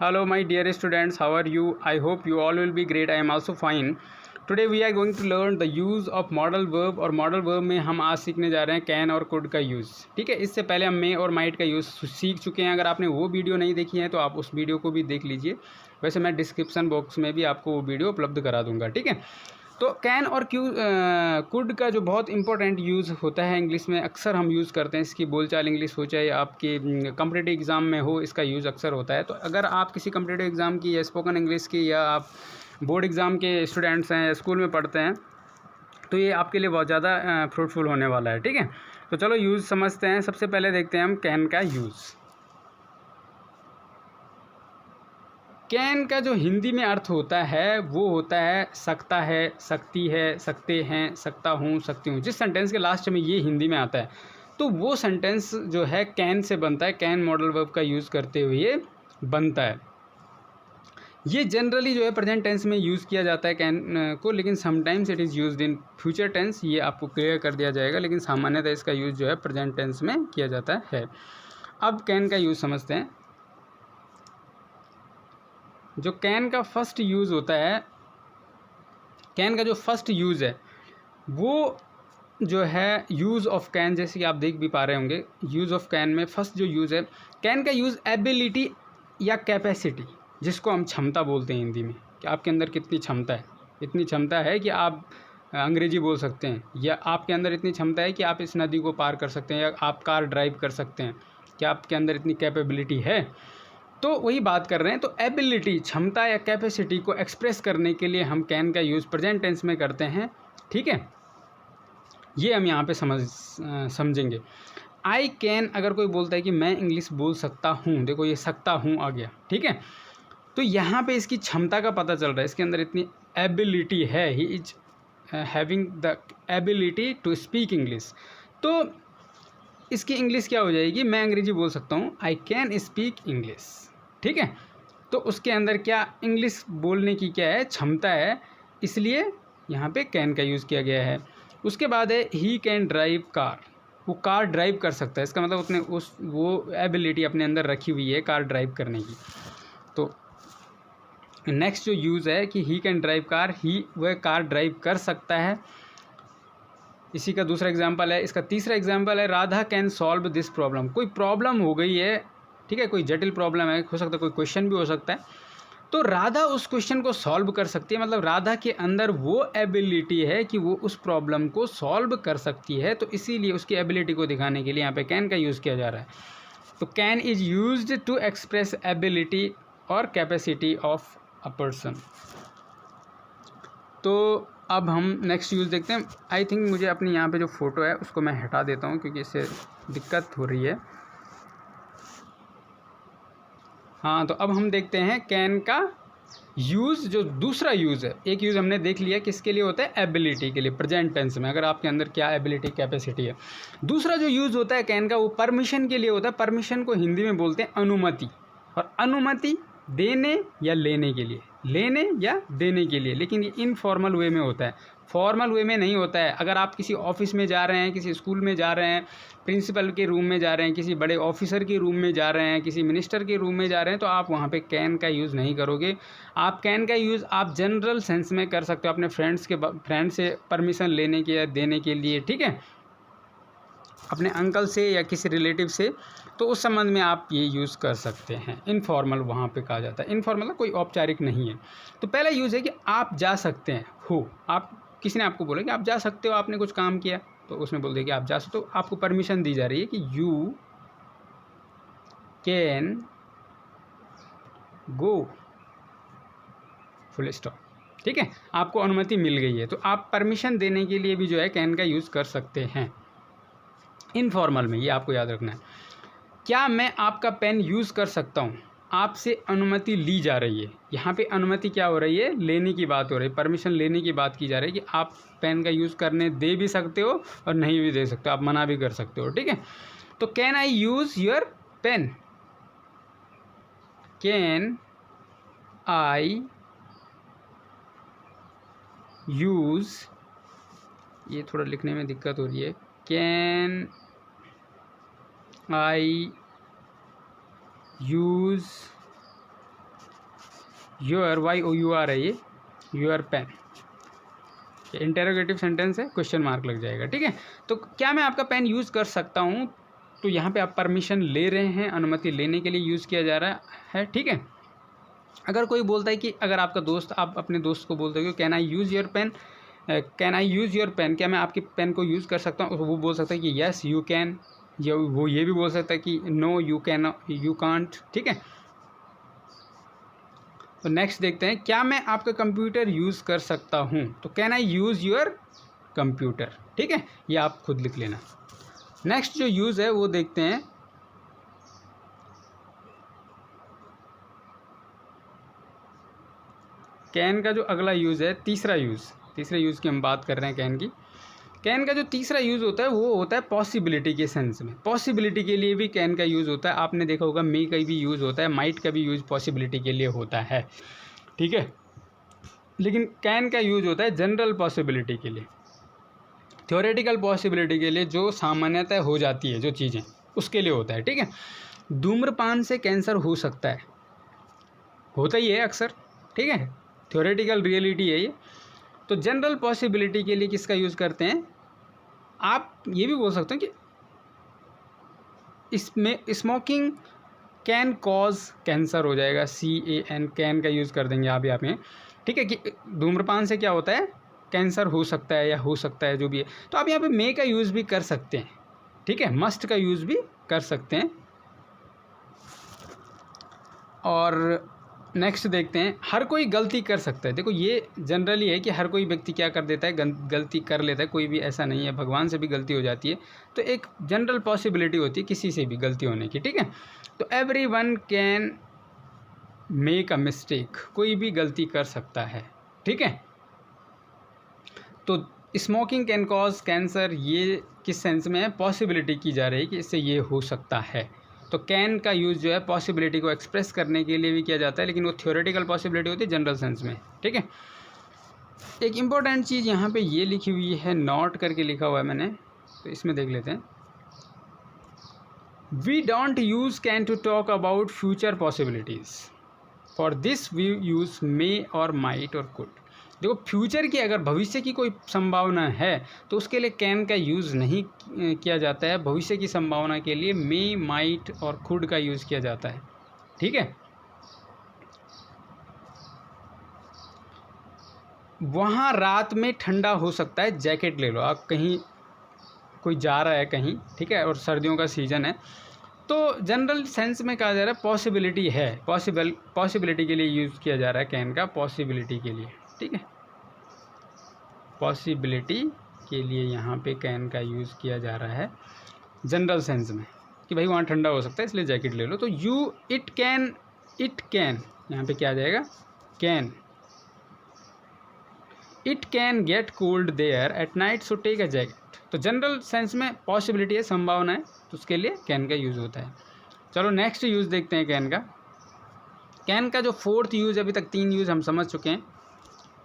Hello, my dear students. How are you? I hope you all will be great. I am also fine. Today we are going to learn the use of modal verb और modal verb में हम आज सीखने जा रहे हैं can और could का यूज़. ठीक है, इससे पहले हम may और might का यूज़ सीख चुके हैं. अगर आपने वो वीडियो नहीं देखी है तो आप उस वीडियो को भी देख लीजिए. वैसे मैं डिस्क्रिप्शन बॉक्स में भी आपको वो वीडियो उपलब्ध करा दूंगा. ठीक है, तो कैन और कुड का जो बहुत इंपॉर्टेंट यूज़ होता है इंग्लिश में, अक्सर हम यूज़ करते हैं. इसकी बोलचाल इंग्लिश हो चाहे आपके कॉम्पिटिटिव एग्ज़ाम में हो, इसका यूज़ अक्सर होता है. तो अगर आप किसी कॉम्पिटिटिव एग्ज़ाम की या स्पोकन इंग्लिश की या आप बोर्ड एग्ज़ाम के स्टूडेंट्स हैं, स्कूल में पढ़ते हैं, तो ये आपके लिए बहुत ज़्यादा फ्रूटफुल होने वाला है. ठीक है, तो चलो यूज़ समझते हैं. सबसे पहले देखते हैं हम कैन का यूज़. कैन का जो हिंदी में अर्थ होता है वो होता है सकता है, सकती है, सकते हैं, सकता हूँ, सकती हूँ. जिस सेंटेंस के लास्ट में ये हिंदी में आता है तो वो सेंटेंस जो है कैन से बनता है. कैन मॉडल वर्ब का यूज़ करते हुए बनता है. ये जनरली जो है प्रेजेंट टेंस में यूज़ किया जाता है कैन को, लेकिन sometimes it is used in future tense. ये आपको क्लियर कर दिया जाएगा, लेकिन सामान्यतः इसका यूज़ जो है प्रेजेंट टेंस में किया जाता है. अब कैन का यूज़ समझते हैं. जो कैन का फर्स्ट यूज़ होता है, कैन का जो फर्स्ट यूज़ है वो जो है यूज़ ऑफ कैन, जैसे कि आप देख भी पा रहे होंगे. यूज़ ऑफ कैन में फर्स्ट जो यूज़ है, कैन का यूज़ एबिलिटी या कैपेसिटी, जिसको हम क्षमता बोलते हैं हिंदी में, कि आपके अंदर कितनी क्षमता है. इतनी क्षमता है कि आप अंग्रेजी बोल सकते हैं, या आपके अंदर इतनी क्षमता है कि आप इस नदी को पार कर सकते हैं, या आप कार ड्राइव कर सकते हैं. क्या आपके अंदर इतनी कैपेबिलिटी है? तो वही बात कर रहे हैं. तो एबिलिटी, क्षमता या कैपेसिटी को एक्सप्रेस करने के लिए हम कैन का यूज़ प्रेजेंट टेंस में करते हैं. ठीक है, ये हम यहाँ पे समझेंगे. आई कैन, अगर कोई बोलता है कि मैं इंग्लिश बोल सकता हूँ, देखो ये सकता हूँ आ गया. ठीक है, तो यहाँ पे इसकी क्षमता का पता चल रहा है, इसके अंदर इतनी एबिलिटी है. He is having the ability to speak English. तो इसकी इंग्लिश क्या हो जाएगी? मैं अंग्रेजी बोल सकता हूँ, आई कैन स्पीक इंग्लिश. ठीक है, तो उसके अंदर क्या इंग्लिश बोलने की क्या है? क्षमता है, इसलिए यहाँ पे कैन का यूज़ किया गया है. उसके बाद है ही कैन ड्राइव कार. वो कार ड्राइव कर सकता है, इसका मतलब उसने वो एबिलिटी अपने अंदर रखी हुई है कार ड्राइव करने की. तो नेक्स्ट जो यूज़ है कि ही कैन ड्राइव कार, ही वह कार ड्राइव कर सकता है. इसी का दूसरा एग्जाम्पल है. इसका तीसरा एग्जाम्पल है Radha can solve this problem. कोई प्रॉब्लम हो गई है, ठीक है, कोई जटिल प्रॉब्लम है, हो सकता है कोई क्वेश्चन भी हो सकता है, तो राधा उस क्वेश्चन को सॉल्व कर सकती है. मतलब राधा के अंदर वो एबिलिटी है कि वो उस प्रॉब्लम को सॉल्व कर सकती है. तो इसीलिए उसकी एबिलिटी को दिखाने के लिए यहाँ पे कैन का यूज़ किया जा रहा है. तो can is used to express ability और कैपेसिटी ऑफ अ पर्सन. तो अब हम नेक्स्ट यूज़ देखते हैं. आई थिंक मुझे अपनी यहाँ पे जो फ़ोटो है उसको मैं हटा देता हूँ, क्योंकि इससे दिक्कत हो रही है. हाँ, तो अब हम देखते हैं कैन का यूज़. जो दूसरा यूज़ है, एक यूज़ हमने देख लिया किसके लिए होता है? एबिलिटी के लिए, प्रेजेंट टेंस में, अगर आपके अंदर क्या एबिलिटी कैपेसिटी है. दूसरा जो यूज़ होता है कैन का, वो परमिशन के लिए होता है. परमिशन को हिंदी में बोलते हैं अनुमति. और अनुमति देने या लेने के लिए, लेने या देने के लिए, लेकिन ये इनफॉर्मल वे में होता है, फॉर्मल वे में नहीं होता है. अगर आप किसी ऑफिस में जा रहे हैं, किसी स्कूल में जा रहे हैं, प्रिंसिपल के रूम में जा रहे हैं, किसी बड़े ऑफिसर के रूम में जा रहे हैं, किसी मिनिस्टर के रूम में जा रहे हैं, तो आप वहाँ पे कैन का यूज़ नहीं करोगे. आप कैन का यूज़ आप जनरल सेंस में कर सकते हो, अपने फ्रेंड से परमिशन लेने के या देने के लिए. ठीक है, अपने अंकल से या किसी रिलेटिव से, तो उस संबंध में आप ये यूज़ कर सकते हैं. इनफॉर्मल वहाँ पे कहा जाता है. इनफॉर्मल कोई औपचारिक नहीं है. तो पहला यूज़ है कि आप जा सकते हैं. हो, आप किसी ने आपको बोला कि आप जा सकते हो, आपने कुछ काम किया तो उसने बोल दिया कि आप जा सकते हो, आपको परमिशन दी जा रही है कि you can go, full stop. ठीक है, आपको अनुमति मिल गई है, तो आप परमिशन देने के लिए भी जो है कैन का यूज़ कर सकते हैं इनफॉर्मल में. ये आपको याद रखना है. क्या मैं आपका पेन यूज़ कर सकता हूँ? आपसे अनुमति ली जा रही है. यहाँ पे अनुमति क्या हो रही है? लेने की बात हो रही है, परमिशन लेने की बात की जा रही है कि आप पेन का यूज़ करने दे भी सकते हो और नहीं भी दे सकते हो, आप मना भी कर सकते हो. ठीक है, तो can I use your pen, can I use, ये थोड़ा लिखने में दिक्कत हो रही है, can I use your YOUR है ये, योर पेन। इंटेरोगेटिव सेंटेंस है, क्वेश्चन मार्क लग जाएगा, ठीक है। तो क्या मैं आपका पेन यूज़ कर सकता हूँ, तो यहाँ पे आप परमिशन ले रहे हैं, अनुमति लेने के लिए यूज़ किया जा रहा है, ठीक है। अगर कोई बोलता है कि अगर आपका दोस्त, आप अपने दोस्त को बोलते हो can I use your pen, can I use your pen, क्या मैं आपकी पेन को यूज़ कर सकता हूँ, तो वो बोल सकता है कि येस यू कैन, या वो ये भी बोल सकता है कि no you can, you can't, ठीक है। तो नेक्स्ट देखते हैं, क्या मैं आपका कंप्यूटर यूज़ कर सकता हूँ, तो can I use your computer, ठीक है, ये आप खुद लिख लेना। नेक्स्ट जो यूज़ है वो देखते हैं, कैन का जो अगला यूज़ है, तीसरे यूज़ की हम बात कर रहे हैं कैन की। कैन का जो तीसरा यूज़ होता है वो होता है पॉसिबिलिटी के सेंस में। पॉसिबिलिटी के लिए भी कैन का यूज़ होता है, आपने देखा होगा मे का भी यूज़ होता है, माइट का भी यूज़ पॉसिबिलिटी के लिए होता है, ठीक है। लेकिन कैन का यूज़ होता है जनरल पॉसिबिलिटी के लिए, थ्योरेटिकल पॉसिबिलिटी के लिए, जो सामान्यतः हो जाती है जो चीज़ें, उसके लिए होता है, ठीक है। धूम्रपान से कैंसर हो सकता है, होता ही है अक्सर, ठीक है, थ्योरेटिकल रियलिटी है ये। तो जनरल पॉसिबिलिटी के लिए किसका यूज़ करते हैं, आप ये भी बोल सकते हैं कि इसमें स्मोकिंग कैन कॉज कैंसर हो जाएगा, CAN, कैन का यूज़ कर देंगे आप यहाँ पे, ठीक है, कि धूम्रपान से क्या होता है, कैंसर हो सकता है, या हो सकता है जो भी है। तो आप यहाँ पे मे का यूज़ भी कर सकते हैं, ठीक है, मस्ट का यूज़ भी कर सकते हैं। और नेक्स्ट देखते हैं, हर कोई गलती कर सकता है। देखो ये जनरली है कि हर कोई व्यक्ति क्या कर देता है, गलती कर लेता है, कोई भी ऐसा नहीं है, भगवान से भी गलती हो जाती है। तो एक जनरल पॉसिबिलिटी होती है किसी से भी गलती होने की, ठीक है। तो everyone can make a mistake, कोई भी गलती कर सकता है, ठीक है। तो स्मोकिंग कैन कॉज कैंसर, ये किस सेंस में है, पॉसिबिलिटी की जा रही है कि इससे ये हो सकता है। तो कैन का यूज़ जो है पॉसिबिलिटी को एक्सप्रेस करने के लिए भी किया जाता है, लेकिन वो थ्योरेटिकल पॉसिबिलिटी होती है जनरल सेंस में, ठीक है। एक इम्पॉर्टेंट चीज़ यहाँ पे ये लिखी हुई है, नॉट करके लिखा हुआ है मैंने, तो इसमें देख लेते हैं। We don't use can to talk about future possibilities, for this we use may और माइट और कुड। देखो फ्यूचर की, अगर भविष्य की कोई संभावना है तो उसके लिए कैन का यूज़ नहीं किया जाता है, भविष्य की संभावना के लिए मे, माइट और कुड का यूज़ किया जाता है, ठीक है। वहाँ रात में ठंडा हो सकता है, जैकेट ले लो। आप कहीं कोई जा रहा है कहीं, ठीक है, और सर्दियों का सीज़न है, तो जनरल सेंस में कहा जा रहा है पॉसिबिलिटी है, पॉसिबिलिटी के लिए यूज़ किया जा रहा है कैन का, पॉसिबिलिटी के लिए, ठीक है, पॉसिबिलिटी के लिए यहाँ पे कैन का यूज़ किया जा रहा है जनरल सेंस में, कि भाई वहाँ ठंडा हो सकता है इसलिए जैकेट ले लो। तो इट कैन यहाँ पे क्या आ जाएगा, can, it can get cold there at night so take a jacket. तो जनरल सेंस में पॉसिबिलिटी है, संभावना है, तो उसके लिए कैन का यूज़ होता है। चलो नेक्स्ट यूज़ देखते हैं कैन का। कैन का जो फोर्थ यूज़, अभी तक 3 यूज़ हम समझ चुके हैं,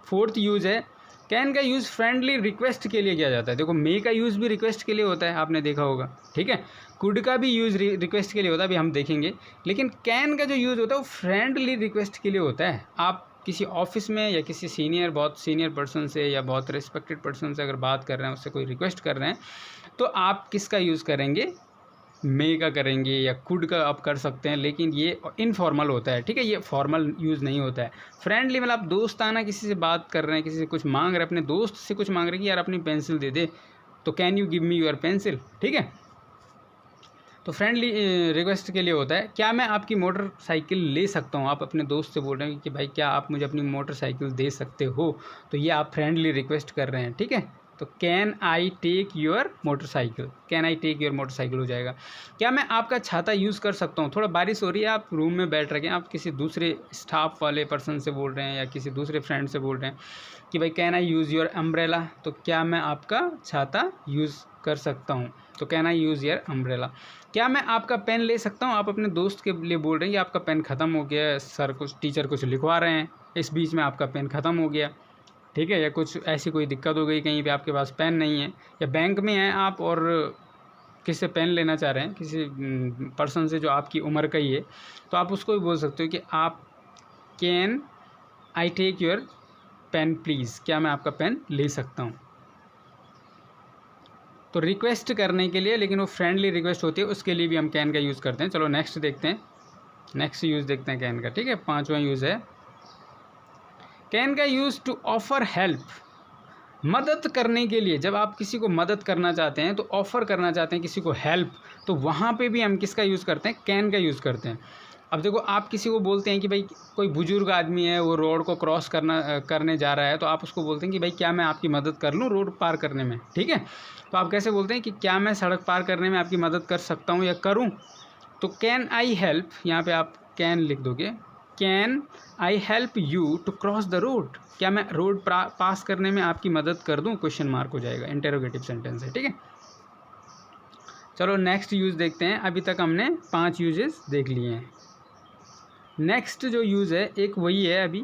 फोर्थ यूज़ है कैन का यूज़ फ्रेंडली रिक्वेस्ट के लिए किया जाता है। देखो मे का यूज़ भी रिक्वेस्ट के लिए होता है, आपने देखा होगा, ठीक है, कुड का भी यूज़ रिक्वेस्ट के लिए होता है, अभी हम देखेंगे। लेकिन कैन का जो यूज़ होता है वो फ्रेंडली रिक्वेस्ट के लिए होता है। आप किसी ऑफिस में या किसी बहुत सीनियर पर्सन से या बहुत रिस्पेक्टेड पर्सन से अगर बात कर रहे हैं, उससे कोई रिक्वेस्ट कर रहे हैं, तो आप किसका यूज़ करेंगे, मे का करेंगे, या कुड का आप कर सकते हैं, लेकिन ये इनफॉर्मल होता है, ठीक है, ये फॉर्मल यूज़ नहीं होता है। फ्रेंडली मतलब आप दोस्ताना किसी से बात कर रहे हैं, किसी से कुछ मांग रहे हैं, अपने दोस्त से कुछ मांग रहे हैं कि यार अपनी पेंसिल दे दे, तो can you give me your pencil, ठीक है। तो फ्रेंडली रिक्वेस्ट के लिए होता है। क्या मैं आपकी मोटरसाइकिल ले सकता हूँ, आप अपने दोस्त से बोल रहे हैं कि भाई क्या आप मुझे अपनी मोटरसाइकिल दे सकते हो, तो ये आप फ्रेंडली रिक्वेस्ट कर रहे हैं, ठीक है। तो can I take your motorcycle, can I take your motorcycle हो जाएगा। क्या मैं आपका छाता यूज़ कर सकता हूँ, थोड़ा बारिश हो रही है, आप रूम में बैठ रखे हैं, आप किसी दूसरे स्टाफ वाले पर्सन से बोल रहे हैं या किसी दूसरे फ्रेंड से बोल रहे हैं कि भाई can I use your umbrella, तो क्या मैं आपका छाता यूज़ कर सकता हूँ, तो can I use your umbrella. क्या मैं आपका पेन ले सकता हूँ, आप अपने दोस्त के लिए बोल रहे हैं कि आपका पेन ख़त्म हो गया है, सर कुछ टीचर कुछ लिखवा रहे हैं, इस बीच में आपका पेन ख़त्म हो गया, ठीक है, या कुछ ऐसी कोई दिक्कत हो गई कहीं पे आपके पास पेन नहीं है, या बैंक में हैं आप और किसी से पेन लेना चाह रहे हैं, किसी पर्सन से जो आपकी उम्र का ही है, तो आप उसको भी बोल सकते हो कि आप can I take your pen please, क्या मैं आपका पेन ले सकता हूँ। तो रिक्वेस्ट करने के लिए, लेकिन वो फ्रेंडली रिक्वेस्ट होती है, उसके लिए भी हम कैन का यूज़ करते हैं। चलो नेक्स्ट देखते हैं, नेक्स्ट यूज़ देखते हैं कैन का। ठीक है, 5वां यूज़ है कैन का यूज़ टू ऑफ़र हेल्प, मदद करने के लिए। जब आप किसी को मदद करना चाहते हैं, तो ऑफ़र करना चाहते हैं किसी को हेल्प, तो वहाँ पे भी हम किसका यूज़ करते हैं, कैन का यूज़ करते हैं। अब देखो, आप किसी को बोलते हैं कि भाई कोई बुजुर्ग आदमी है, वो रोड को क्रॉस करने जा रहा है, तो आप उसको बोलते हैं कि भाई क्या मैं आपकी मदद कर लूँ रोड पार करने में। ठीक है, तो आप कैसे बोलते हैं कि क्या मैं सड़क पार करने में आपकी मदद कर सकता हूँ या करूँ। तो कैन आई हेल्प, यहाँ पे आप कैन लिख दोगे, can I help you to cross the road, क्या मैं रोड पास करने में आपकी मदद कर दूँ, क्वेश्चन मार्क हो जाएगा, इंटेरोगेटिव सेंटेंस है। ठीक है, चलो नेक्स्ट यूज़ देखते हैं। अभी तक हमने 5 यूजेस देख लिए हैं। नेक्स्ट जो यूज़ है एक वही है, अभी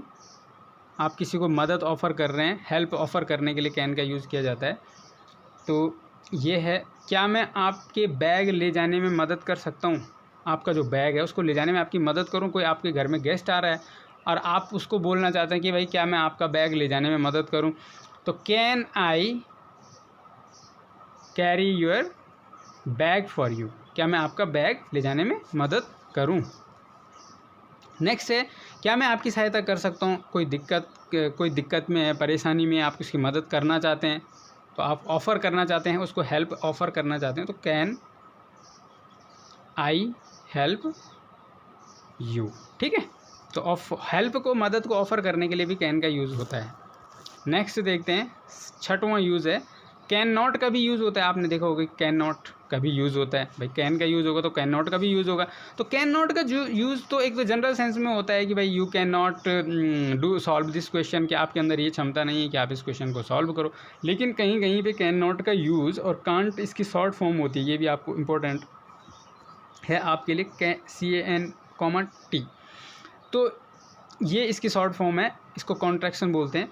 आप किसी को मदद ऑफ़र कर रहे हैं, हेल्प ऑफ़र करने के लिए कैन का यूज़ किया जाता है। तो ये है, क्या मैं आपके बैग ले जाने में मदद कर सकता हूँ, आपका जो बैग है उसको ले जाने में आपकी मदद करूँ। कोई आपके घर में गेस्ट आ रहा है और आप उसको बोलना चाहते हैं कि भाई क्या मैं आपका बैग ले जाने में मदद करूँ, तो can I carry your bag for you, क्या मैं आपका बैग ले जाने में मदद करूँ। नेक्स्ट है, क्या मैं आपकी सहायता कर सकता हूँ, कोई दिक्कत में है, परेशानी में, आप उसकी मदद करना चाहते हैं, तो आप ऑफ़र करना चाहते हैं, उसको हेल्प ऑफ़र करना चाहते हैं, तो कैन आई हेल्प यू। ठीक है, तो हेल्प को, मदद को ऑफ़र करने के लिए भी कैन का यूज़ होता है। नेक्स्ट देखते हैं, 6वां यूज़ है कैन नॉट का भी यूज़ होता है। आपने देखा होगा कैन नॉट का भी यूज़ होता है, भाई कैन का यूज़ होगा तो कैन नॉट का भी यूज़ होगा। तो कैन नॉट का जो यूज़ तो एक तो जनरल सेंस में होता है कि भाई you can not do solve this question, कि आपके अंदर ये क्षमता नहीं है कि आप इस क्वेश्चन को सॉल्व करो। लेकिन कहीं कहीं पे कैन नॉट का यूज़ और कांट इसकी शॉर्ट फॉर्म होती है, ये भी आपको इम्पोर्टेंट है आपके लिए, CAN, तो ये इसकी शॉर्ट फॉर्म है, इसको कॉन्ट्रैक्शन बोलते हैं।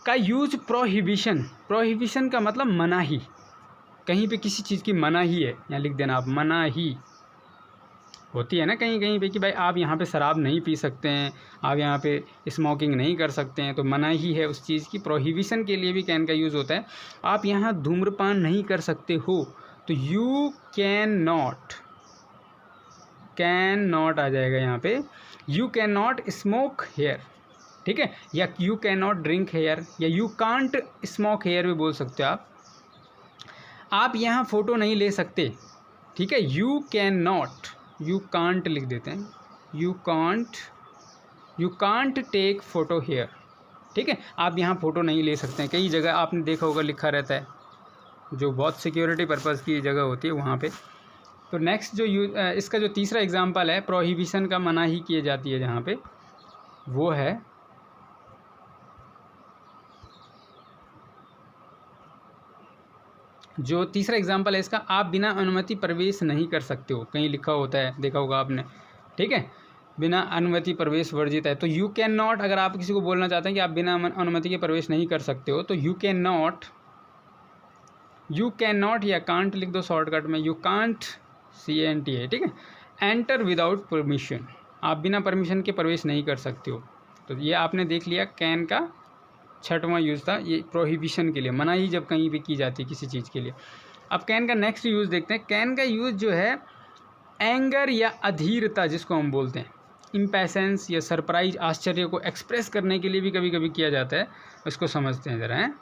का यूज प्रोहिबिशन का मतलब मनाही, कहीं पे किसी चीज़ की मनाही है, यहाँ लिख देना आप, मनाही होती है ना कहीं कहीं पे कि भाई आप यहाँ पे शराब नहीं पी सकते हैं, आप यहाँ पे स्मोकिंग नहीं कर सकते हैं, तो मनाही है उस चीज़ की। प्रोहिबिशन के लिए भी कैन का यूज़ होता है। आप यहाँ धूम्रपान नहीं कर सकते हो, तो यू कैन नॉट आ जाएगा यहाँ पे, you can not smoke here. ठीक है, या you can not drink here, या यू कांट स्मोक हेयर भी बोल सकते हो आप यहाँ फ़ोटो नहीं ले सकते। ठीक है, you can not, you can't लिख देते हैं, you can't take photo here. ठीक है, आप यहाँ फ़ोटो नहीं ले सकते हैं। कई जगह आपने देखा होगा लिखा रहता है, जो बहुत सिक्योरिटी पर्पज़ की जगह होती है वहाँ पे। तो नेक्स्ट जो इसका जो तीसरा एग्जांपल है, प्रोहिबिशन का मनाही की जाती है जहाँ पे, वो है जो तीसरा एग्जांपल है इसका, आप बिना अनुमति प्रवेश नहीं कर सकते हो, कहीं लिखा होता है, देखा होगा आपने। ठीक है, बिना अनुमति प्रवेश वर्जित है। तो यू कैन नॉट, अगर आप किसी को बोलना चाहते हैं कि आप बिना अनुमति के प्रवेश नहीं कर सकते हो, तो यू कैन नॉट या कांट लिख दो शॉर्टकट में, यू कांट CANT है। ठीक है, एंटर विदाउट परमिशन, आप बिना परमिशन के प्रवेश नहीं कर सकते हो। तो ये आपने देख लिया, कैन का 6वां यूज़ था, ये प्रोहिबिशन के लिए, मनाही जब कहीं भी की जाती है किसी चीज़ के लिए। अब कैन का नेक्स्ट यूज़ देखते हैं। कैन का यूज़ जो है एंगर या अधीरता जिसको हम बोलते हैं, इम्पैशंस या सरप्राइज, आश्चर्य को एक्सप्रेस करने के लिए भी कभी कभी किया जाता है। इसको समझते हैं ज़रा, हैं।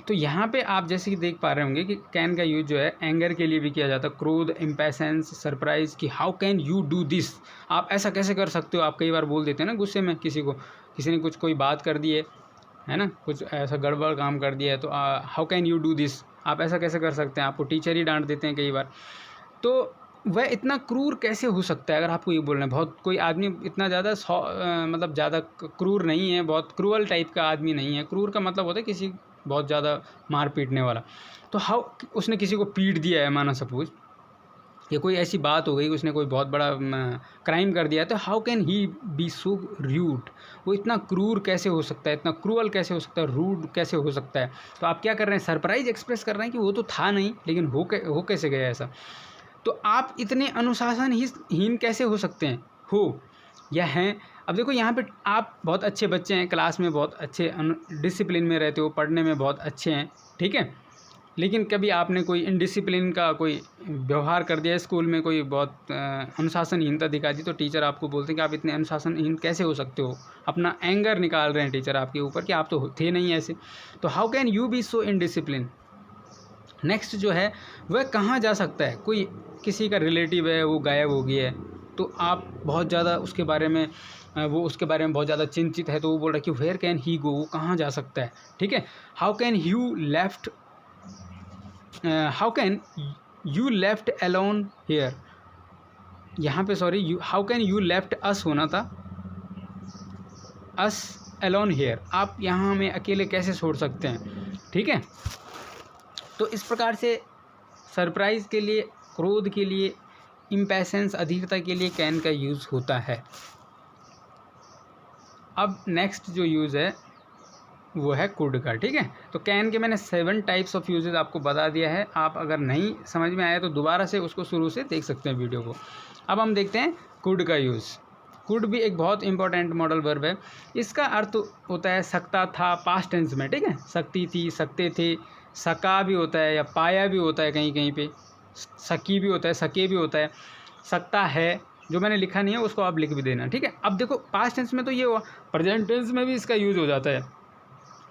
तो यहाँ पे आप जैसे कि देख पा रहे होंगे कि कैन का यूज जो है एंगर के लिए भी किया जाता है, क्रोध, इम्पैशंस, सरप्राइज, कि how can you do this, आप ऐसा कैसे कर सकते हो। आप कई बार बोल देते हैं ना गुस्से में किसी को, किसी ने कोई बात कर दी है ना, कुछ ऐसा गड़बड़ काम कर दिया है, तो how can you do this, आप ऐसा कैसे कर सकते हैं। आपको टीचर ही डांट देते हैं कई बार, तो वह इतना क्रूर कैसे हो सकता है। अगर आपको ये बोलना है, बहुत कोई आदमी इतना ज़्यादा मतलब ज़्यादा क्रूर नहीं है, बहुत क्रूअल टाइप का आदमी नहीं है। क्रूर का मतलब होता है किसी बहुत ज़्यादा मार पीटने वाला। तो हाउ, उसने किसी को पीट दिया है माना सपोज, या कोई ऐसी बात हो गई, उसने कोई बहुत बड़ा क्राइम कर दिया है, तो how can he be so rude, वो इतना क्रूर कैसे हो सकता है, इतना क्रूअल कैसे हो सकता है, रूड कैसे हो सकता है। तो आप क्या कर रहे हैं, सरप्राइज एक्सप्रेस कर रहे हैं कि वो तो था नहीं, लेकिन हो कैसे गया ऐसा। तो आप इतने अनुशासनहीन कैसे हो सकते हैं, या हैं। अब देखो यहाँ पे आप बहुत अच्छे बच्चे हैं, क्लास में बहुत अच्छे डिसिप्लिन में रहते हो, पढ़ने में बहुत अच्छे हैं, ठीक है, लेकिन कभी आपने कोई इनडिसिप्लिन का कोई व्यवहार कर दिया स्कूल में, कोई बहुत अनुशासनहीनता दिखा दी, तो टीचर आपको बोलते हैं कि आप इतने अनुशासनहीन कैसे हो सकते हो। अपना एंगर निकाल रहे हैं टीचर आपके ऊपर कि आप तो थे नहीं ऐसे। तो how can you be so indiscipline. Next जो है वह कहाँ जा सकता है, कोई किसी का रिलेटिव है वो गायब हो गया है, तो आप बहुत ज़्यादा उसके बारे में बहुत ज़्यादा चिंतित है, तो वो बोल रहा है कि वेयर कैन ही गो, वो कहाँ जा सकता है, ठीक है। How can you left alone here, यहाँ पे sorry how can you left us होना था, अस अलोन हेयर, आप यहाँ हमें अकेले कैसे छोड़ सकते हैं, ठीक है। तो इस प्रकार से सरप्राइज़ के लिए, क्रोध के लिए, इम्पैशंस अधीरता के लिए कैन का यूज़ होता है। अब नेक्स्ट जो यूज़ है वो है कुड का, ठीक है। तो कैन के मैंने 7 टाइप्स ऑफ यूजेस आपको बता दिया है। आप अगर नहीं समझ में आया तो दोबारा से उसको शुरू से देख सकते हैं वीडियो को। अब हम देखते हैं कुड का यूज़। कुड भी एक बहुत इंपॉर्टेंट मॉडल वर्ब है। इसका अर्थ होता है सकता था, पास्ट टेंस में, ठीक है। सकती थी, सकते थे, सका भी होता है या पाया भी होता है, कहीं कहीं पे सकी भी होता है, सके भी होता है, सकता है। जो मैंने लिखा नहीं है उसको आप लिख भी देना, ठीक है। अब देखो पास्ट टेंस में तो ये हुआ, प्रेजेंट टेंस में भी इसका यूज़ हो जाता है।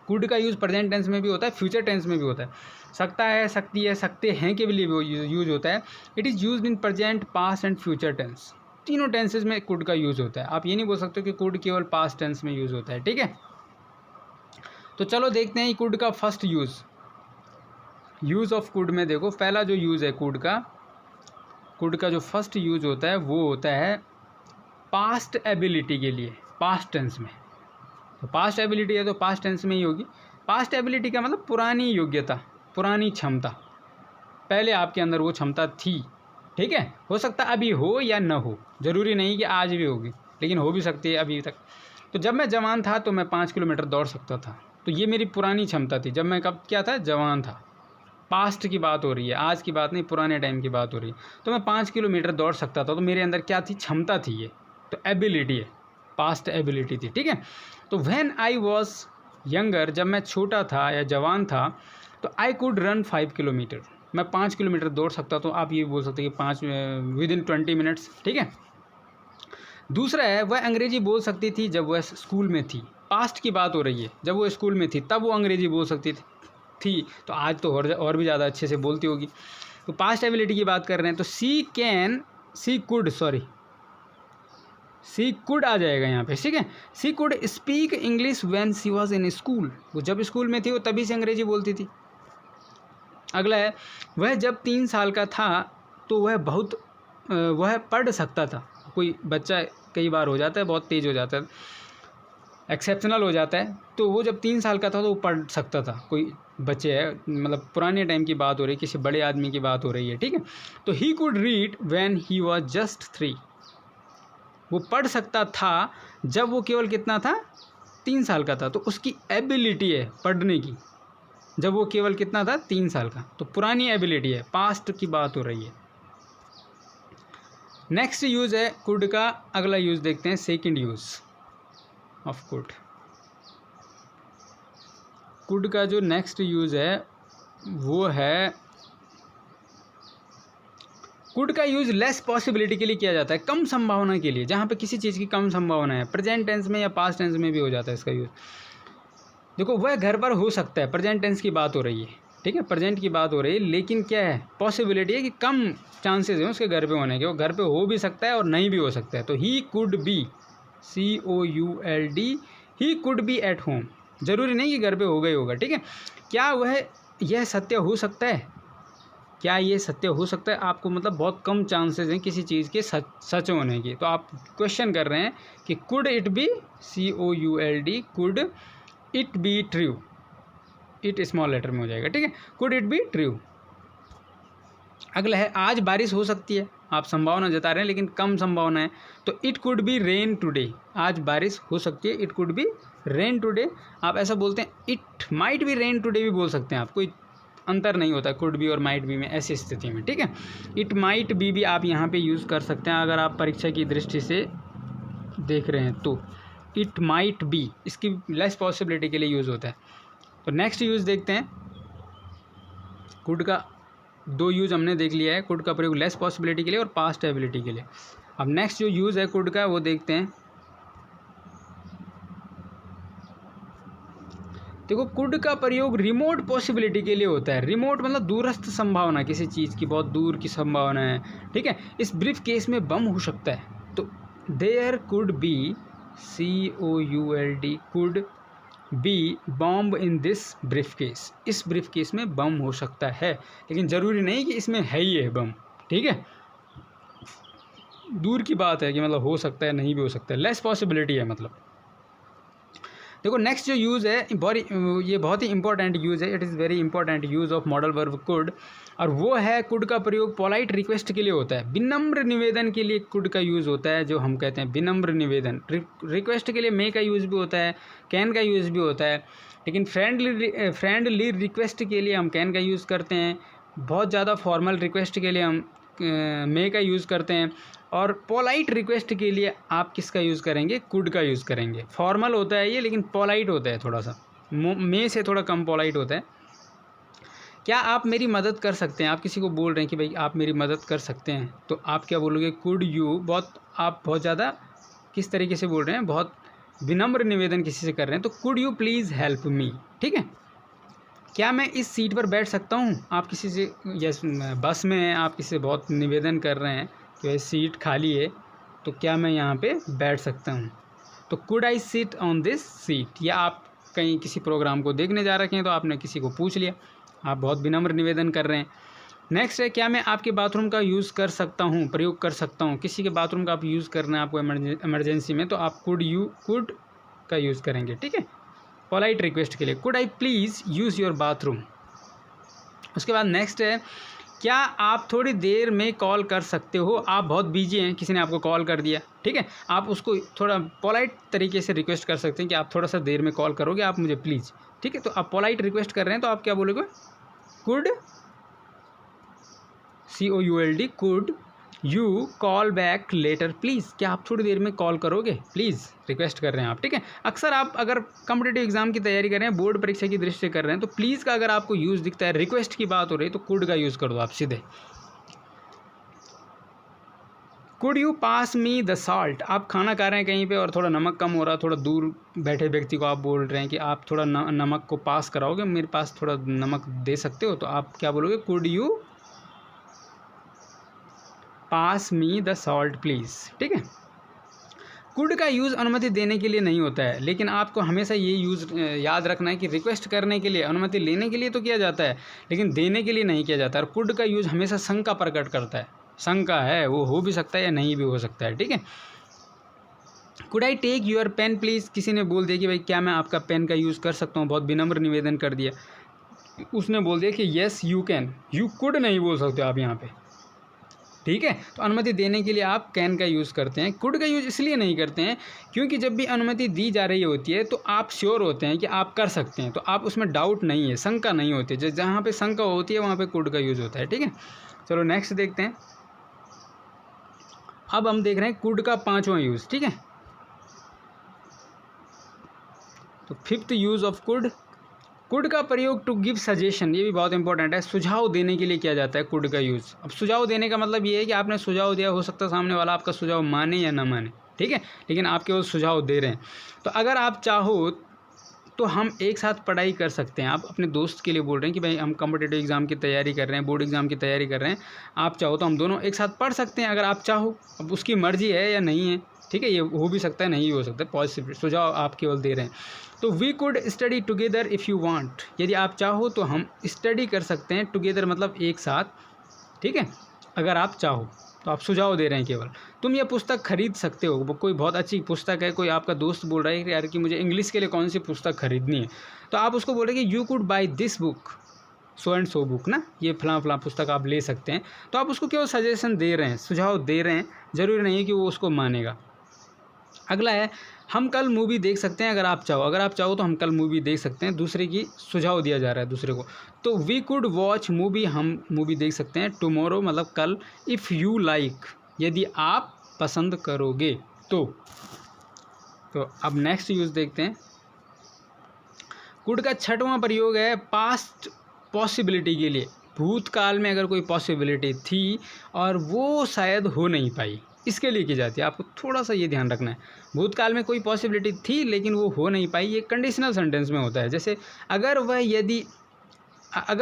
कुड का यूज़ प्रेजेंट टेंस में भी होता है, फ्यूचर टेंस में भी होता है। सकता है, सकती है, सकते हैं के लिए भी यूज़ होता है। It is used in present, past and future tense. तीनों टेंसेज में कुड का यूज़ होता है। आप ये नहीं बोल सकते कि कुड केवल पास्ट टेंस में यूज़ होता है, ठीक है। तो चलो देखते हैं कुड का फर्स्ट यूज़ ऑफ कुड में। देखो पहला जो यूज़ है कुड का जो फर्स्ट यूज़ होता है वो होता है पास्ट एबिलिटी के लिए, पास्ट टेंस में। तो पास्ट एबिलिटी है तो पास्ट टेंस में ही होगी। पास्ट एबिलिटी का मतलब पुरानी योग्यता, पुरानी क्षमता, पहले आपके अंदर वो क्षमता थी, ठीक है। हो सकता है अभी हो या न हो, ज़रूरी नहीं कि आज भी होगी, लेकिन हो भी सकती है अभी तक। तो जब मैं जवान था तो मैं 5 किलोमीटर दौड़ सकता था, तो ये मेरी पुरानी क्षमता थी। जब मैं कब क्या था, जवान था। पास्ट की बात हो रही है, आज की बात नहीं, पुराने टाइम की बात हो रही है। तो मैं 5 किलोमीटर दौड़ सकता था, तो मेरे अंदर क्या थी, क्षमता थी। ये तो एबिलिटी है, पास्ट एबिलिटी थी, ठीक है। तो व्हेन आई वॉज यंगर, जब मैं छोटा था या जवान था, तो आई कुड रन 5 किलोमीटर, मैं 5 किलोमीटर दौड़ सकता। तो आप ये बोल सकते हैं कि विदिन 20 मिनट्स, ठीक है। दूसरा है वह अंग्रेजी बोल सकती थी जब वह स्कूल में थी। पास्ट की बात हो रही है, जब वो स्कूल में थी तब वो अंग्रेजी बोल सकती थी, तो आज तो और भी ज़्यादा अच्छे से बोलती होगी। तो पास्ट एबिलिटी की बात कर रहे हैं, तो सी कुड आ जाएगा यहाँ पे, ठीक है। She could speak English when she was in school, वो जब स्कूल में थी वो तभी से अंग्रेजी बोलती थी। अगला है वह जब 3 साल का था तो वह पढ़ सकता था। कोई बच्चा कई बार हो जाता है, बहुत तेज़ हो जाता है, एक्सेप्शनल हो जाता है, तो वो जब 3 साल का था तो वो पढ़ सकता था। कोई बच्चे है, मतलब पुराने टाइम की बात हो रही है, किसी बड़े आदमी की बात हो रही है, ठीक है। तो he could read when he was just 3, वो पढ़ सकता था जब वो केवल कितना था, 3 साल का था। तो उसकी एबिलिटी है पढ़ने की, जब वो केवल कितना था, 3 साल का। तो पुरानी एबिलिटी है, पास्ट की बात हो रही है। नेक्स्ट यूज़ है कुड का, अगला यूज़ देखते हैं, second use of could. Could का जो नेक्स्ट यूज़ है वो है, कुड का यूज़ लेस पॉसिबिलिटी के लिए किया जाता है, कम संभावना के लिए, जहाँ पे किसी चीज़ की कम संभावना है। प्रेजेंट टेंस में या पास्ट टेंस में भी हो जाता है इसका यूज़। देखो वह घर पर हो सकता है, प्रेजेंट टेंस की बात हो रही है, ठीक है, प्रेजेंट की बात हो रही है, लेकिन क्या है, पॉसिबिलिटी है कि कम चांसेस हैं उसके घर पे होने के, वो घर पे हो भी सकता है और नहीं भी हो सकता है। तो he could be, COULD, he could be at home, ज़रूरी नहीं कि घर पे हो गई होगा, ठीक है। क्या यह सत्य हो सकता है, क्या ये सत्य हो सकता है, आपको मतलब बहुत कम चांसेस हैं किसी चीज़ के सच होने की। तो आप क्वेश्चन कर रहे हैं कि could it be, COULD, could it be true, it small letter में हो जाएगा, ठीक है, कुड इट बी ट्रू। अगला है आज बारिश हो सकती है, आप संभावना जता रहे हैं लेकिन कम संभावना है, तो it could be rain today, आज बारिश हो सकती है, it could be rain today. आप ऐसा बोलते हैं, it might be rain today भी बोल सकते हैं आप, कोई अंतर नहीं होता कुड बी और माइट बी में ऐसी स्थिति में, ठीक है। इट माइट बी भी आप यहाँ पे यूज़ कर सकते हैं अगर आप परीक्षा की दृष्टि से देख रहे हैं तो इट माइट बी, इसकी लेस पॉसिबिलिटी के लिए यूज़ होता है। तो नेक्स्ट यूज़ देखते हैं। कुड का 2 यूज़ हमने देख लिया है, कुड का प्रयोग लेस पॉसिबिलिटी के लिए और पास्ट एबिलिटी के लिए। अब नेक्स्ट जो यूज़ है कुड का वो देखते हैं। देखो कुड का प्रयोग रिमोट पॉसिबिलिटी के लिए होता है। रिमोट मतलब दूरस्थ संभावना, किसी चीज़ की बहुत दूर की संभावना है, ठीक है। इस ब्रीफ केस में बम हो सकता है, तो there could be COULD could be bomb in this briefcase, इस ब्रीफ केस में बम हो सकता है, लेकिन ज़रूरी नहीं कि इसमें है ही है बम, ठीक है। दूर की बात है कि मतलब हो सकता है, नहीं भी हो सकता है, लेस पॉसिबिलिटी है मतलब। देखो नेक्स्ट जो यूज़ है ये बहुत ही इंपॉर्टेंट यूज़ है, it is very important use of modal verb could, और वो है कुड का प्रयोग पोलाइट रिक्वेस्ट के लिए होता है। विनम्र निवेदन के लिए कुड का यूज़ होता है, जो हम कहते हैं विनम्र निवेदन। रिक्वेस्ट के लिए मे का यूज़ भी होता है, कैन का यूज़ भी होता है, लेकिन फ्रेंडली रिक्वेस्ट के लिए हम कैन का यूज़ करते हैं। बहुत ज़्यादा फॉर्मल रिक्वेस्ट के लिए हम मे का यूज़ करते हैं, और पोलाइट रिक्वेस्ट के लिए आप किसका यूज़ करेंगे? कुड का यूज़ करेंगे। फॉर्मल होता है ये, लेकिन पोलाइट होता है थोड़ा सा, मे से थोड़ा कम पोलाइट होता है। क्या आप मेरी मदद कर सकते हैं? आप किसी को बोल रहे हैं कि भाई आप मेरी मदद कर सकते हैं, तो आप क्या बोलोगे? Could you. आप बहुत ज़्यादा किस तरीके से बोल रहे हैं, बहुत विनम्र निवेदन किसी से कर रहे हैं, तो could you please help me, ठीक है। क्या मैं इस सीट पर बैठ सकता हूँ? आप किसी से, यस बस में हैं, आप किसी से बहुत निवेदन कर रहे हैं कि भाई सीट खाली है, तो क्या मैं यहाँ पे बैठ सकता हूँ? तो could I sit on this seat. या आप कहीं किसी प्रोग्राम को देखने जा रखे हैं, तो आपने किसी को पूछ लिया, आप बहुत विनम्र निवेदन कर रहे हैं। नेक्स्ट है, क्या मैं आपके बाथरूम का यूज़ कर सकता हूँ, प्रयोग कर सकता हूँ? किसी के बाथरूम का आप यूज़ करना है आपको इमरजेंसी में, तो आप कुड का यूज़ करेंगे, ठीक है। पोलाइट रिक्वेस्ट के लिए could I please use your bathroom. उसके बाद नेक्स्ट है, क्या आप थोड़ी देर में कॉल कर सकते हो? आप बहुत बिजी हैं, किसी ने आपको कॉल कर दिया, ठीक है, आप उसको थोड़ा पोलाइट तरीके से रिक्वेस्ट कर सकते हैं कि आप थोड़ा सा देर में कॉल करोगे आप मुझे प्लीज़, ठीक है। तो आप पोलाइट रिक्वेस्ट कर रहे हैं, तो आप क्या बोलोगे? Could COULD could you call back later please. क्या आप थोड़ी देर में कॉल करोगे प्लीज़? रिक्वेस्ट कर रहे हैं आप, ठीक है। अक्सर आप अगर कॉम्पिटिटिव एग्जाम की तैयारी कर रहे हैं, बोर्ड परीक्षा की दृष्टि से कर रहे हैं, तो प्लीज़ का अगर आपको यूज़ दिखता है, रिक्वेस्ट की बात हो रही है, तो कुड का यूज़ कर दो आप सीधे। Could you pass me the salt. आप खाना खा रहे हैं कहीं पे और थोड़ा नमक कम हो रहा है, थोड़ा दूर बैठे व्यक्ति को आप बोल रहे हैं कि आप थोड़ा नमक को पास कराओगे, मेरे पास थोड़ा नमक दे सकते हो? तो आप क्या बोलोगे? Could you pass me the salt please, ठीक है। कुड का यूज़ अनुमति देने के लिए नहीं होता है, लेकिन आपको हमेशा ये यूज़ याद रखना है कि रिक्वेस्ट करने के लिए, अनुमति लेने के लिए तो किया जाता है, लेकिन देने के लिए नहीं किया जाता। और कुड का यूज़ हमेशा शंका प्रकट करता है, शंका है, वो हो भी सकता है या नहीं भी हो सकता है, ठीक है। Could I take your pen please. किसी ने बोल दिया कि भाई क्या मैं आपका पेन का यूज़ कर सकता हूँ, बहुत विनम्र निवेदन कर दिया, उसने बोल दिया कि yes you can. You could नहीं बोल सकते आप यहाँ पे, ठीक है। तो अनुमति देने के लिए आप कैन का यूज़ करते हैं। कुड का यूज़ इसलिए नहीं करते हैं क्योंकि जब भी अनुमति दी जा रही होती है तो आप श्योर होते हैं कि आप कर सकते हैं, तो आप उसमें डाउट नहीं है, शंका नहीं होती है। जहाँ पे शंका होती है वहाँ पे कुड का यूज़ होता है, ठीक है। चलो नेक्स्ट देखते हैं। अब हम देख रहे हैं कुड का 5वां यूज़, ठीक है। तो 5th use of could, could का प्रयोग टू गिव सजेशन। ये भी बहुत इंपॉर्टेंट है, सुझाव देने के लिए किया जाता है कुड का यूज़। अब सुझाव देने का मतलब ये है कि आपने सुझाव दिया, हो सकता है सामने वाला आपका सुझाव माने या ना माने, ठीक है, लेकिन आप केवल सुझाव दे रहे हैं। तो अगर आप चाहो तो हम एक साथ पढ़ाई कर सकते हैं। आप अपने दोस्त के लिए बोल रहे हैं कि भाई हम कॉम्पिटिटिव एग्ज़ाम की तैयारी कर रहे हैं, बोर्ड एग्ज़ाम की तैयारी कर रहे हैं, आप चाहो तो हम दोनों एक साथ पढ़ सकते हैं, अगर आप चाहो। अब उसकी मर्ज़ी है या नहीं है, ठीक है, ये हो भी सकता है, नहीं भी हो सकता है, पॉजिटिव सुझाव आप केवल दे रहे हैं। तो we could study together if you want. यदि आप चाहो तो हम स्टडी कर सकते हैं, टुगेदर मतलब एक साथ, ठीक है, अगर आप चाहो तो। आप सुझाव दे रहे हैं केवल। तुम ये पुस्तक खरीद सकते हो, कोई बहुत अच्छी पुस्तक है, कोई आपका दोस्त बोल रहा है कि यार कि मुझे इंग्लिश के लिए कौन सी पुस्तक खरीदनी है, तो आप उसको बोल रहे हैं कि you could by this book, so and so book ना, ये फलां पुस्तक आप ले सकते हैं। तो आप उसको केवल सजेशन दे रहे हैं, सुझाव दे रहे हैं, ज़रूरी नहीं है कि वो उसको मानेगा। अगला है, हम कल मूवी देख सकते हैं अगर आप चाहो। अगर आप चाहो तो हम कल मूवी देख सकते हैं, दूसरे की सुझाव दिया जा रहा है दूसरे को। तो वी कुड वॉच मूवी, हम मूवी देख सकते हैं टुमारो मतलब कल, इफ़ यू लाइक, यदि आप पसंद करोगे तो। तो अब नेक्स्ट यूज़ देखते हैं। कुड का छठवां प्रयोग है पास्ट पॉसिबिलिटी के लिए। भूतकाल में अगर कोई पॉसिबिलिटी थी और वो शायद हो नहीं पाई, इसके लिए की जाती है। आपको थोड़ा सा ये ध्यान रखना है, भूतकाल में कोई पॉसिबिलिटी थी लेकिन वो हो नहीं पाई, ये कंडीशनल सेंटेंस में होता है। जैसे अगर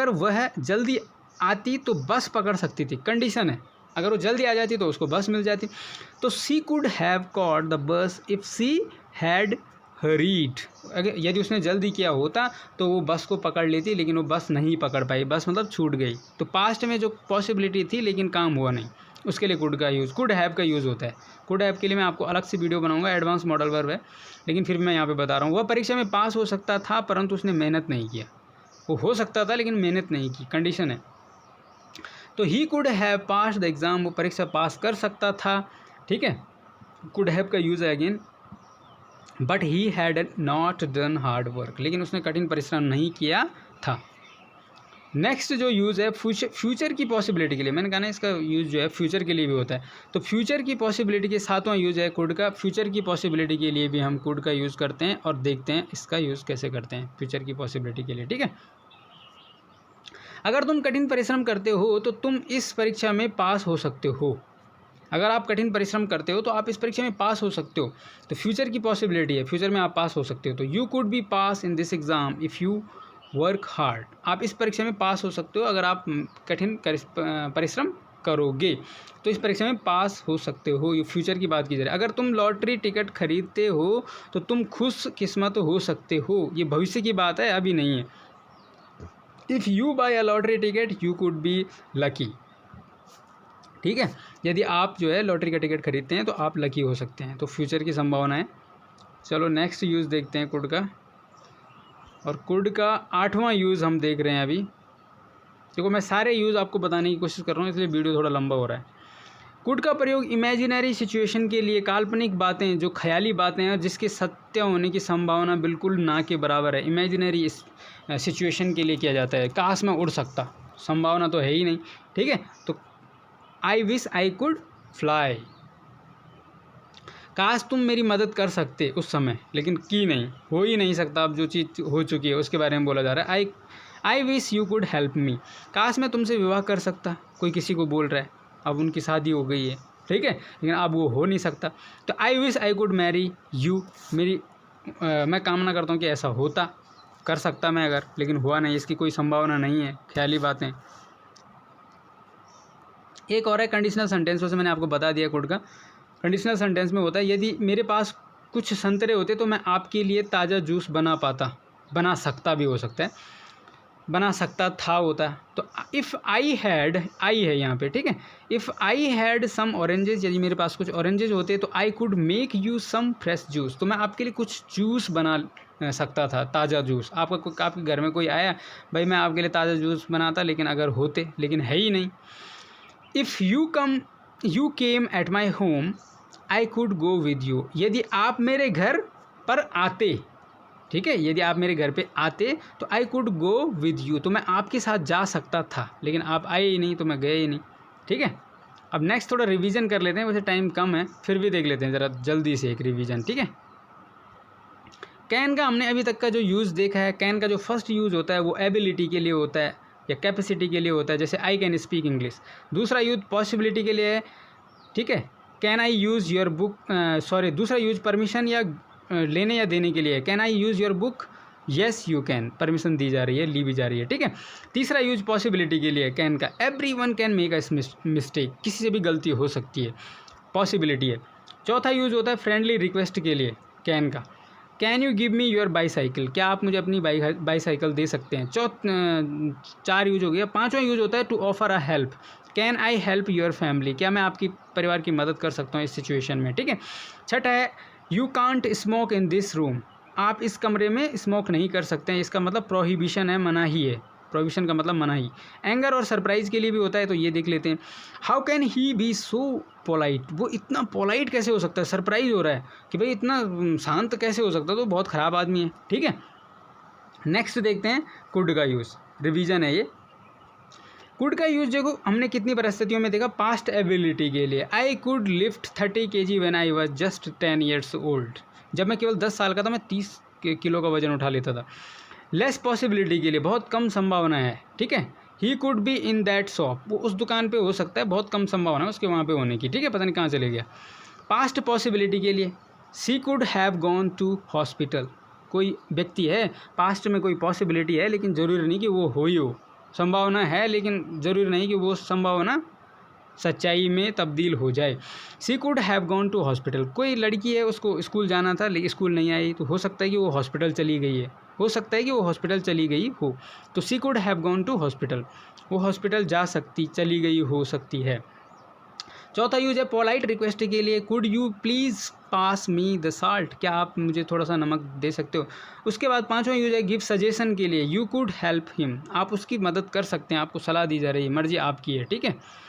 वह जल्दी आती तो बस पकड़ सकती थी, कंडीशन है। अगर वो जल्दी आ जाती तो उसको बस मिल जाती। तो she could have caught the bus if she had hurried. अगर यदि उसने जल्दी किया होता तो वो बस को पकड़ लेती, लेकिन वो बस नहीं पकड़ पाई, बस मतलब छूट गई। तो पास्ट में जो पॉसिबिलिटी थी लेकिन काम हुआ नहीं, उसके लिए कुड हैव का यूज़ होता है। कुड हैव के लिए मैं आपको अलग से वीडियो बनाऊंगा, एडवांस मॉडल वर्ब है, लेकिन फिर मैं यहाँ पे बता रहा हूँ। वह परीक्षा में पास हो सकता था परंतु उसने मेहनत नहीं किया। वो हो सकता था लेकिन मेहनत नहीं की, कंडीशन है। तो he could have pass the exam, वो परीक्षा पास कर सकता था, ठीक है। कुड हैव का यूज़ है again. But he had not done hard work, लेकिन उसने कठिन परिश्रम नहीं किया था। नेक्स्ट जो यूज़ है फ्यूचर की पॉसिबिलिटी के लिए, मैंने कहा ना इसका यूज़ जो है फ्यूचर के लिए भी होता है। तो फ्यूचर की पॉसिबिलिटी के सातवां यूज़ है कुड का। फ्यूचर की पॉसिबिलिटी के लिए भी हम कुड का यूज़ करते हैं और देखते हैं इसका यूज़ कैसे करते हैं फ्यूचर की पॉसिबिलिटी के लिए, ठीक है। अगर तुम कठिन परिश्रम करते हो तो तुम इस परीक्षा में पास हो सकते हो। अगर आप कठिन परिश्रम करते हो तो आप इस परीक्षा में पास हो सकते हो। तो फ्यूचर की पॉसिबिलिटी है, फ्यूचर में आप पास हो सकते हो। तो you could B pass in this exam if you work hard. आप इस परीक्षा में पास हो सकते हो अगर आप कठिन परिश्रम करोगे, तो इस परीक्षा में पास हो सकते हो। ये फ्यूचर की बात की जा रही है। अगर तुम लॉटरी टिकट खरीदते हो तो तुम खुश किस्मत हो सकते हो, ये भविष्य की बात है, अभी नहीं है। If you buy a lottery ticket you could be lucky, ठीक है। यदि आप जो है लॉटरी का टिकट खरीदते हैं तो आप लकी हो सकते हैं। तो फ्यूचर की संभावना है। चलो नेक्स्ट यूज़ देखते हैं कुड का। और कुड का आठवां यूज़ हम देख रहे हैं अभी। देखो मैं सारे यूज़ आपको बताने की कोशिश कर रहा हूँ, इसलिए वीडियो थोड़ा लंबा हो रहा है। कुड का प्रयोग इमेजिनरी सिचुएशन के लिए, काल्पनिक बातें जो ख्याली बातें हैं जिसके सत्य होने की संभावना बिल्कुल ना के बराबर है, इमेजिनरी सिचुएशन के लिए किया जाता है। काश मैं उड़ सकता, संभावना तो है ही नहीं, ठीक है। तो I wish I could fly, काश तुम मेरी मदद कर सकते उस समय, लेकिन की नहीं, हो ही नहीं सकता। अब जो चीज़ हो चुकी है उसके बारे में बोला जा रहा है। I wish you could help me, काश मैं तुमसे विवाह कर सकता। कोई किसी को बोल रहा है, अब उनकी शादी हो गई है, ठीक है, लेकिन अब वो हो नहीं सकता। तो I wish I could marry you, मैं कामना करता हूँ कि ऐसा होता, कर सकता मैं अगर, लेकिन हुआ नहीं, इसकी कोई संभावना नहीं है, ख्याली बातें। एक और है कंडीशनल सेंटेंस, वैसे मैंने आपको बता दिया कुड का। कंडीशनल सेंटेंस में होता है यदि मेरे पास कुछ संतरे होते तो मैं आपके लिए ताज़ा जूस बना सकता भी हो सकता है, बना सकता था होता। तो इफ़ आई हैड, आई है यहाँ पे, ठीक है। If I had some oranges, यदि मेरे पास कुछ ऑरेंजेस होते तो I could make you some fresh juice, तो मैं आपके लिए कुछ जूस बना सकता था, ताज़ा जूस। आपके घर में कोई आया, भाई मैं आपके लिए ताज़ा जूस बनाता, लेकिन अगर होते, लेकिन है ही नहीं। If you came at my home I could go with you, यदि आप मेरे घर पर आते, ठीक है, यदि आप मेरे घर पे आते तो I could go with you, तो मैं आपके साथ जा सकता था, लेकिन आप आए ही नहीं तो मैं गया ही नहीं, ठीक है। अब नेक्स्ट थोड़ा रिवीजन कर लेते हैं, वैसे टाइम कम है, फिर भी देख लेते हैं ज़रा जल्दी से एक रिवीजन, ठीक है। कैन का हमने अभी तक का जो यूज़ देखा है, कैन का जो फर्स्ट यूज़ होता है वो एबिलिटी के लिए होता है या कैपेसिटी के लिए होता है, जैसे आई कैन स्पीक इंग्लिश। दूसरा यूज़ पॉसिबिलिटी के लिए है, ठीक है, can I use your book, दूसरा यूज़ परमिशन या लेने या देने के लिए, can I use your book, yes you can, permission दी जा रही है, ली भी जा रही है, ठीक है। तीसरा यूज़ पॉसिबिलिटी के लिए कैन का, every one can make a mistake, किसी से भी गलती हो सकती है, पॉसिबिलिटी है। चौथा यूज़ होता है फ्रेंडली रिक्वेस्ट के लिए कैन का, can you give me your bicycle, क्या आप मुझे अपनी बाईसाइकिल दे सकते हैं। चार यूज हो गया। पांचवा यूज होता है to offer a help, can I help your family, क्या मैं आपकी परिवार की मदद कर सकता हूँ इस सिचुएशन में, ठीक है। छठा है you can't smoke in this room, आप इस कमरे में स्मोक नहीं कर सकते हैं, इसका मतलब प्रोहिबिशन है, मनाही है, प्रोहिबिशन का मतलब मनाही। एंगर और सरप्राइज के लिए भी होता है, तो ये देख लेते हैं। How can he be so polite, वो इतना पोलाइट कैसे हो सकता है, सरप्राइज हो रहा है कि भाई इतना शांत कैसे हो सकता है, तो बहुत ख़राब आदमी है, ठीक है। नेक्स्ट देखते हैं कुड का यूज़, रिवीजन है ये। कुड का यूज़ देखो हमने कितनी परिस्थितियों में देखा, पास्ट एबिलिटी के लिए, I could lift 30 kg when I was just 10 years old, जब मैं केवल 10 साल का था मैं 30 किलो का वज़न उठा लेता था। लेस पॉसिबिलिटी के लिए बहुत कम संभावना है, ठीक है। He could be in that shop, वो उस दुकान पे हो सकता है, बहुत कम संभावना है उसके वहाँ पे होने की, ठीक है, पता नहीं कहाँ चले गया। पास्ट पॉसिबिलिटी के लिए she could have gone to hospital, कोई व्यक्ति है पास्ट में, कोई पॉसिबिलिटी है लेकिन ज़रूरी नहीं कि वो हो ही हो, संभावना है लेकिन ज़रूरी नहीं कि वो संभावना सच्चाई में तब्दील हो जाए। She could have gone to hospital, कोई लड़की है उसको स्कूल जाना था लेकिन स्कूल नहीं आई, तो हो सकता है कि वो हॉस्पिटल चली गई है, हो सकता है कि वो हॉस्पिटल चली गई हो, तो she could have gone to hospital, वो हॉस्पिटल जा सकती, चली गई हो सकती है। चौथा यूज है पोलाइट रिक्वेस्ट के लिए, could you please pass me the salt, क्या आप मुझे थोड़ा सा नमक दे सकते हो। उसके बाद पांचवा यूज है गिव सजेशन के लिए, यू कुड हेल्प हिम, आप उसकी मदद कर सकते हैं, आपको सलाह दी जा रही है, मर्जी आपकी है, ठीक है।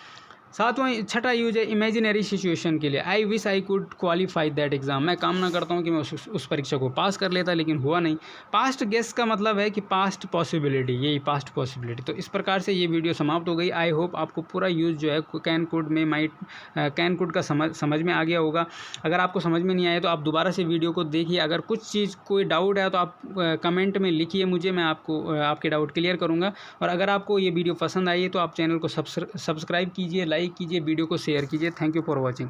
सातवां छठा यूज है इमेजिनरी सिचुएशन के लिए, I wish I could qualify that exam, मैं कामना करता हूँ कि मैं उस परीक्षा को पास कर लेता लेकिन हुआ नहीं। पास्ट गेस का मतलब है कि पास्ट पॉसिबिलिटी, यही पास्ट पॉसिबिलिटी। तो इस प्रकार से ये वीडियो समाप्त हो गई। आई होप आपको पूरा यूज़ जो है कैन कुड में कैन कुड का समझ में आ गया होगा। अगर आपको समझ में नहीं आया तो आप दोबारा से वीडियो को देखिए, अगर कुछ चीज़ कोई डाउट है तो आप कमेंट में लिखिए मुझे, मैं आपको आपके डाउट क्लियर करूँगा। और अगर आपको ये वीडियो पसंद आई है तो आप चैनल को सब्सक्राइब कीजिए, लाइक कीजिए, वीडियो को शेयर कीजिए। Thank you for watching.